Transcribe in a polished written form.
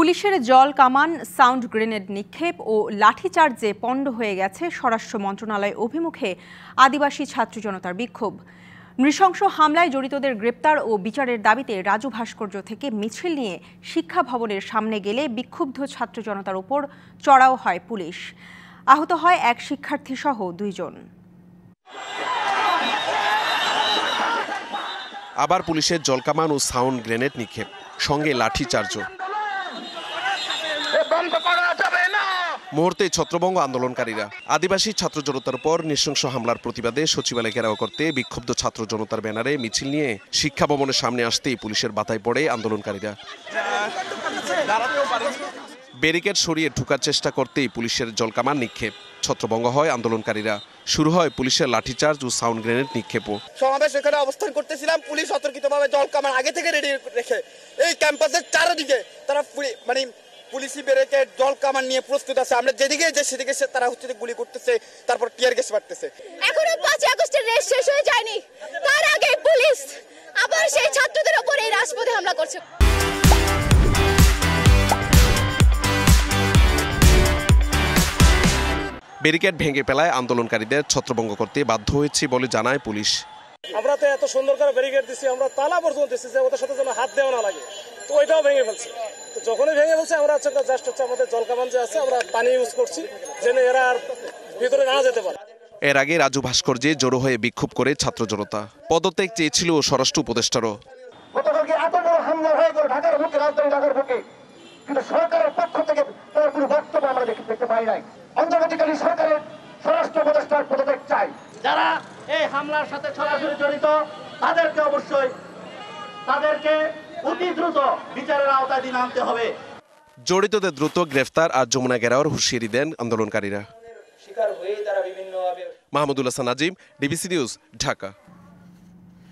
পুলিশের জল কামান, সাউন্ড গ্রেনেড নিক্ষেপ ও লাঠিচার্জে পণ্ড হয়ে গেছে স্বরাষ্ট্র মন্ত্রণালয় অভিমুখে আদিবাসী ছাত্র জনতার বিক্ষোভ। নৃশংস হামলায় জড়িতদের গ্রেপ্তার ও বিচারের দাবিতে রাজু ভাস্কর্য থেকে মিছিল নিয়ে শিক্ষা ভবনের সামনে গেলে বিক্ষুব্ধ ছাত্র জনতার উপর চড়াও হয় পুলিশ। আহত হয় এক শিক্ষার্থী সহ 2 জন। আবার পুলিশের জলকামান ও সাউন্ড গ্রেনেড নিক্ষেপ, সঙ্গে লাঠিচার্জও। মুহূর্তে ছত্রভঙ্গ আন্দোলনকারীরা। আদিবাসী ছাত্র জনতার উপর নৃশংস হামলার প্রতিবাদে সচিবালয় ঘেরাও করতে বিক্ষুব্ধ ছাত্র জনতার ব্যানারে মিছিল নিয়ে শিক্ষা ভবনের সামনে আসতেই পুলিশের বাধায় পড়ে আন্দোলনকারীরা। ব্যারিকেড সরিয়ে ঢোকার চেষ্টা করতেই পুলিশের জলকামান নিক্ষেপ, ছত্রভঙ্গ হয় আন্দোলনকারীরা। শুরু হয় পুলিশের লাঠিচার্জ ও সাউন্ড গ্রেনেড নিক্ষেপও। সমাবেশ এখানে অবস্থান করতেছিলাম, পুলিশ সতর্কিতভাবে জলকামান আগে থেকে রেডি রেখে এই ক্যাম্পাসের চারিদিকে তারা পুলিশি ব্যারিকেড জলকামান নিয়ে প্রস্তুত আছে। আমরা যেদিকে যে সেদিকে তারা গুলি করতেছে, তারপর টিয়ার গ্যাস মারতেছে। এখনো 5 আগস্টের রেস শেষ হয়ে যায়নি, তার আগে পুলিশ আবার সেই ছাত্রদের উপর এই রাজপথে হামলা করছে। ব্যারিকেড ভেঙে ফেলায় আন্দোলনকারীদের ছত্রভঙ্গ করতে বাধ্য হয়েছে বলে জানায় পুলিশ। আমরা তো এত সুন্দর করে ব্যারিকেড দিচ্ছি, আমরা তালা পর্যন্ত দিচ্ছি যে ওদের সাথে যেন হাত দেওয়া না লাগে, তো ওইটাও ভেঙে ফেলছে। তো যখনই ভেঙে ফেলছে আমরা জাস্ট আমাদের জলকামান যে আছে আমরা পানি ইউজ করছি যেন এরা আর ভিতরে না যেতে পারে। এর আগে রাজু ভাস্কর্যে জড়ো হয়ে বিক্ষোভ করে ছাত্র জনতা। পদত্যাগ চেয়েছিল স্বরাষ্ট্র উপদেষ্টারও। গতকালকে এত বড় হামলা হয়ে গেল ঢাকার বুকে, রাজধানী ঢাকার বুকে, কিন্তু সরকারের পক্ষ থেকে তার কোনো বক্তব্য আমরা দেখতে পাই নাই। অন্তর্বর্তীকালীন সরকারের স্বরাষ্ট্র উপদেষ্টার পদত্যাগ চাই। যারা এই হামলার সাথে সরাসরি জড়িত তাদেরকে অবশ্যই অতি দ্রুত বিচারের আওতায় দিন আনতে হবে। জড়িতদের দ্রুত গ্রেফতার আর যমুনা ঘেরাওর হুঁশিয়ারি দেন আন্দোলনকারীরা। শিকার হয়ে তারা বিভিন্নভাবে। Mahmudul Hasan Nazim, DBC news, Dhaka.